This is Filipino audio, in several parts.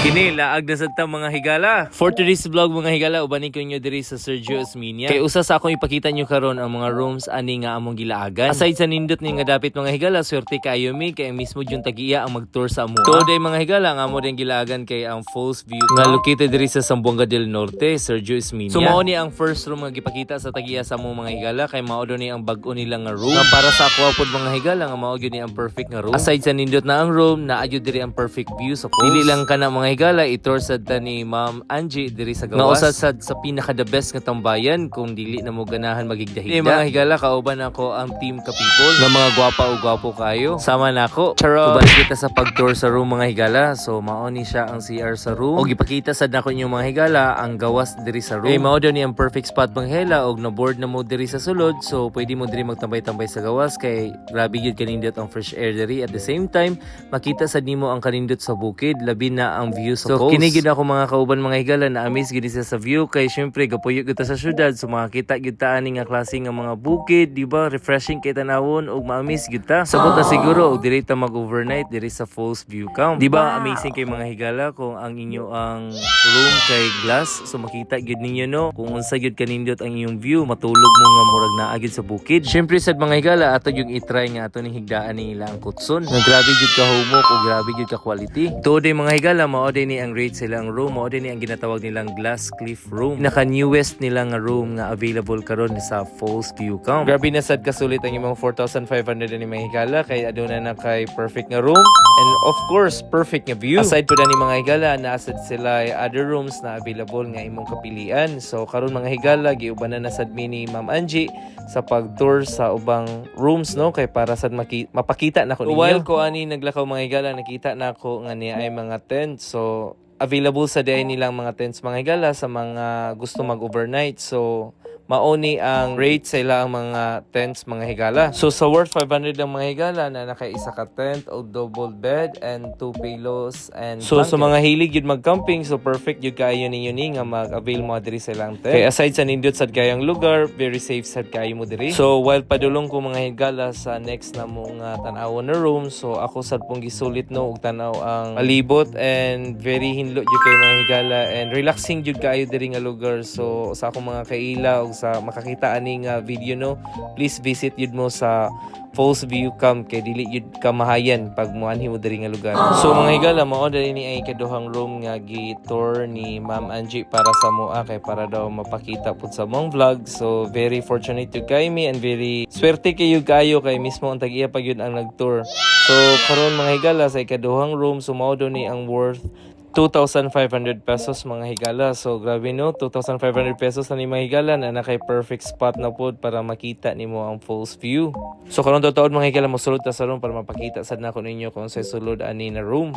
Kini laag na sad ta mga higala. For today's vlog mga higala, ubanin ko inyo diri sa Sergio Osmeña. Kay usa sa akong ipakita nyo karon ang mga rooms ani nga among gilaagan. Aside sa nindot ni nga dapit mga higala, swerte kaayo mi kay mismo jud tagiya ang mag-tour sa amo. Today mga higala, ang amo din gilaagan kay ang Falls View nga located diri sa Zamboanga del Norte, Sergio Osmeña. So mao ni ang first room nga gipakita sa tagiya sa among mga higala kay mao ni ang bag-o nila nga room. Nga para sa ako pod mga higala nga mao gyud ni ang perfect nga room. Aside sa nindot na ang room, naa gyud diri ang perfect view sa falls. Dili lang kana mga higala, i-tour sad ta ni Ma'am Angie diri sa gawas. Nausad sad sa pinaka the best nga tambayan kung dili na mo ganahan magigdahigda. Mga higala, kauban ako ang team ka people nga mga gwapa o gwapo kayo. Sama nako. Charot. Ubalik kita sa pag-tour sa room mga higala. So mao ni siya ang CR sa room. Og ipakita sad nako inyo mga higala ang gawas diri sa room. Mao daw ni ang perfect spot mga higala og na board na mo diri sa sulod. So pwede mo diri magtambay-tambay sa gawas kay grabe gyud kanindot ang fresh air diri. At the same time, makita sad nimo ang kanindot sa bukid, labi na ang view sa coast. So kini gyud ako mga kauban mga higala na amaze gyud sa view kay syempre gapuyo gyud ta sa syudad, so makakita gyud ta ani nga klase nga mga bukid, di ba? Refreshing kay tanawon og ma-amaze gyud ta. Sabot na siguro og diri ta mag-overnight diri sa Falls View Camp. Di ba amazing kay mga higala kung ang inyo ang room kay glass, so makita gyud ninyo no kung unsa gyud kanindot ang inyong view, matulog mo nga murag naa gyud sa bukid. Syempre sad mga higala ato yung i-try nga ato ning higdaan nila ang kutson. Nga grabe gyud ka humok og grabe gyud ka quality. Today mga higala, mao din ni ang rate silang room, mao din ni ang ginatawag nilang Glass Cliff Room. Naka-newest nila nga room nga available karon sa Falls View Camp. Grabe na sad kasulit ang imong 4,500 ni mga higala kay aduna na kay perfect nga room and of course perfect nga view. Aside po ni mga higala, naasad sila other rooms na available nga imong kapilian. So karon mga higala, giubanan na sad mi ni Ma'am Angie sa pag-tour sa ubang rooms no kay para sad mapakita na ko ninyo. While ko ani naglakaw mga higala, nakita na ko nga niya ay mga tent. So available sa day nilang mga tents mga higala sa mga gusto mag-overnight. So mauni ang rate sa ilang mga tents mga higala. So sa worth 500 ang mga higala na naka-isa ka tent o double bed and 2 pillows and so blanket. Sa mga hilig yun mag-camping, so perfect yun kayo ninyo ni nga mag-avail mo diri sa ilang tent. Kaya aside sa nindot sad kayang lugar, very safe sad kayo mo diri. So while padulong ko mga higala sa next na mga tanawon na room, so ako sad pong gisulit no og tanaw ang palibot and very hinlo jud kay mga higala and relaxing jud kayo diri nga lugar. So sa akong mga kaila og sa makakita aning video no, please visit yun mo sa Falls View Camp kay dili yun kamahayan pag muanhi mo diri nga lugar. So mga higala, mao dali ni ay kaduhang room nga gi-tour ni Ma'am Angie para sa moa kay para daw mapakita pud sa mong vlog. So very fortunate to kay me and very swerte kayo kayo kay mismo ang tag-iya pag yun ang nag-tour. So karon mga higala, sa ikaduhang room, so mao daw ni ang worth 2,500 pesos mga higala. So grabe no, 2,500 pesos na ni mga higala na nakay perfect spot na pod para makita nimo ang Falls View. So karon tuod mga higala, mosulod ta sa room para mapakita sad na ko ninyo kung sa sulod ani na room.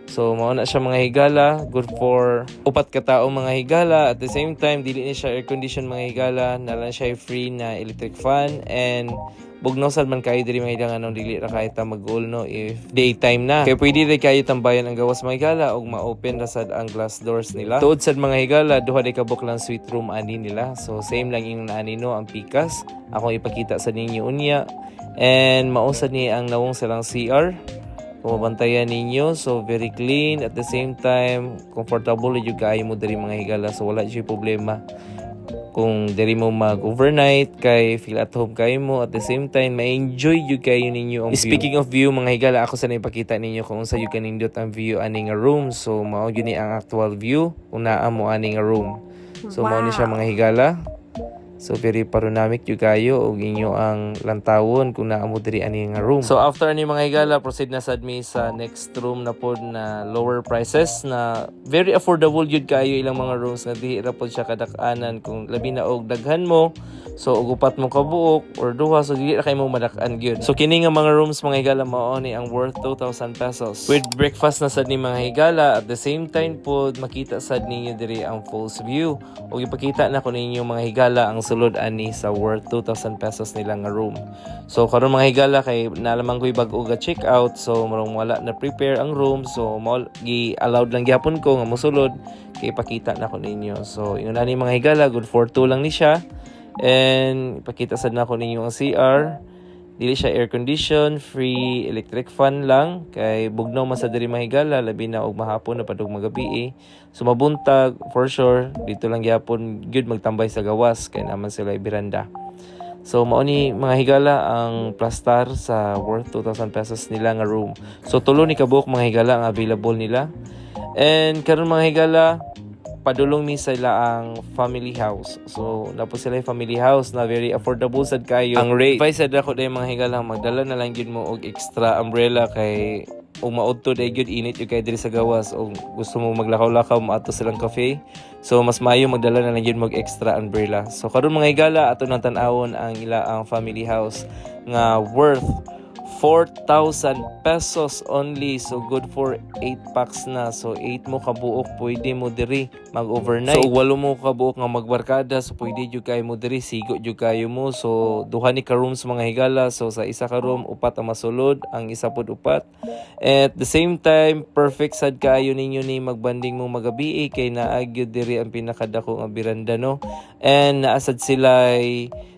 So mao na siya mga higala, good for upat ka tawo mga higala. At the same time, dili ni siya air condition mga higala, nalan siya free na electric fan and bugnaw sad man kayo diri mga higala anong dili ra kahit ta mag-goal no if daytime na. Kaya pwede rin kayo tambayan ang gawas mga higala og ma-open ra sad ang glass doors nila. Tuod sad mga higala, duha di kabuk lang suite room ani nila. So same lang yung naani no ang pikas. Ako ipakita sa ninyo unya. And mausad ni ang nawong silang CR. Kung mabantayan ninyo, so very clean at the same time comfortable yung kayo mo diri mga higala. So wala siya problema kung diri mo mag-overnight kay feel at home kayo mo, at the same time ma-enjoy yung kayo ninyo ang view. Speaking of view mga higala, ako sana ipakita ninyo kung unsa yung kanindot ang view ani nga room. So mao yun ang actual view kung naa mo ani nga room. So mao ni siya mga higala. So very panoramic yung kayo og inyo ang lantawon kung naa mo diri ani nga room. So after ani mga higala, proceed na sad mi sa next room na pod na lower prices na very affordable yun kayo ilang mga rooms nga di ra pod siya kadak-anan kung labi na og daghan mo. So og upat mo kabuok or duha, so dili ra kay mo madak-an gyud. So kini nga mga rooms mga higala mao ni ang worth 2,000 pesos. With breakfast na sad ni mga higala, at the same time pod makita sad ninyo diri ang Falls View. Og ipakita na ko ninyo mga higala ang sulod ani sa worth 2,000 pesos nila nga room. So karon mga higala, kay nalaman ko'y bag-o ga check out, so marong wala na prepare ang room, so allowed lang gyapon ko nga mosulod kay pakita na ko ninyo. So ingon ani mga higala, good for 2 lang ni siya and pakita sad na ko ninyo ang CR. Dili siya air condition, free electric fan lang kay bugnaw man sa diri mga higala labi na og mahapon na padung magabi. So mabuntag for sure dito lang gyapon good magtambay sa gawas kay naman sila ibiranda. So mao ni mga higala ang Plastar sa worth 2,000 pesos nila nga room. So tulo ni kabuok mga higala ang available nila. And karon mga higala padulong mi sila ang family house. So napo sila yung family house na very affordable sad kayo ang rate. Advice sad ako day mga higala magdala na lang gyud mo og extra umbrella kay ug maudto day gyud init yung kay diri sa gawas o gusto mo maglakaw-lakaw maato silang cafe. So mas maayo magdala na lang gyud mo og extra umbrella. So karon mga higala ato nang tan-awon ang ila ang family house nga worth 4,000 pesos only. So good for 8 packs na. So 8 mo kabuok pwede mo diri mag-overnight. So 8 mo kabuok nga magbarkada. So pwede jud kay mo diri sigo jud kayo mo. So duha ni ka rooms mga higala. So sa isa ka room upat ang masulod, ang isa pod upat. At the same time perfect sad kayo ninyo ni magbanding mo magabi kay naag gyud diri ang pinakadako nga biranda no. And naasad sila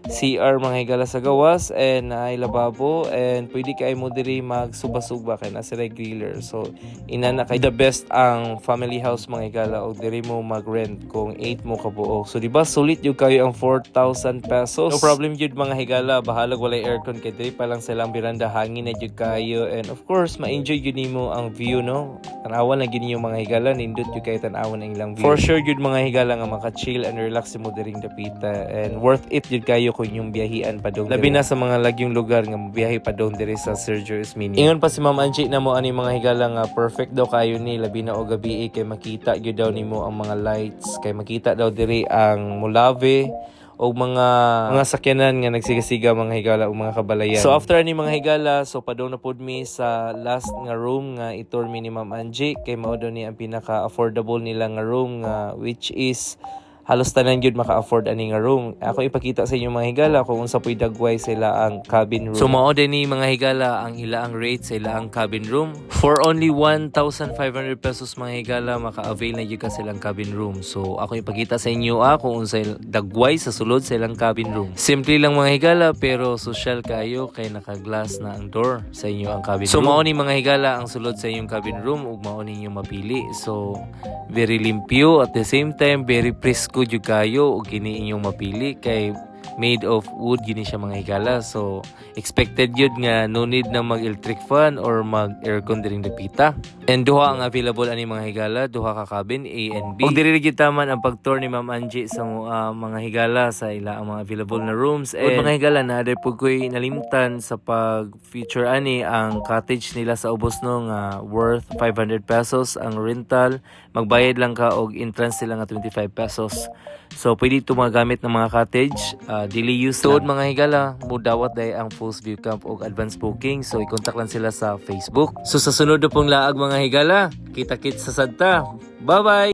CR mga higala sa gawas and ay lababo and pwede kay mo diri magsuba-suba kay nasa griller. So inana kay the best ang family house mga higala og diri mo mag-rent kung 8 mo kabuok. So di ba sulit yung kayo ang 4,000 pesos. No problem jud mga higala, bahalag walay aircon kay diri pa lang silang biranda hangin na jud kayo and of course ma-enjoy jud nimo ang view no. Tanawan na gid niyo mga higala nindot jud kay tan-awon ang ilang view. For sure jud mga higala nga maka-chill and relax mo diring dapita and worth it jud kayo kung yung biyahian pa dong labi na sa mga lagyong lugar nga biyahe pa dong diri sa Sergio Esminio. Ingon pa si Ma'am Angie na mo ani mga higala nga perfect daw kayo ni labi na og gabi kay makita gyud daw nimo ang mga lights kay makita daw diri ang Molave o mga sakyanan nga nagsigasiga mga higala o mga kabalayan. So after ni mga higala, so padong na pod mi sa last nga room nga itur mi ni Ma'am Angie kay mao daw ni ang pinaka affordable nila nga room nga which is halos tanan gyud maka-afford ani nga room. Ako ipakita sa inyo mga higala kung unsa puy dagway sila ang cabin room. So mao din ni mga higala ang ilaang rate sa ilaang cabin room. For only 1,500 pesos mga higala maka-avail na gyud ka silang cabin room. So ako ipakita sa inyo kung unsa dagway sa sulod sa ilang cabin room. Simple lang mga higala pero social kayo kay naka-glass na ang door sa inyo ang cabin room. So mao ni mga higala ang sulod sa inyong cabin room ug mao ninyo mapili. So very limpyo at the same time very presko jud kayo ug kini inyong mapili kay made of wood gini siya mga higala. So expected yun nga no need na mag electric fan or mag aircon diring dapita. And duha ang available ani mga higala, duha ka cabin A and B. Ug diri gyud taman ang pag-tour ni Ma'am Angie sa mga higala sa ila ang mga available na rooms. And mga higala na dai pud koy nalimtan sa pag-feature ani ang cottage nila sa ubos no nga worth 500 pesos ang rental. Magbayad lang ka og entrance sila nga 25 pesos. So pwede ito magamit ng mga cottage, daily use lang. Mga higala, mudawat day ang Fulls View Camp og advance booking. So i-contact lang sila sa Facebook. So sa sunod na pong laag mga higala, kita-kits sa sadta. Bye-bye!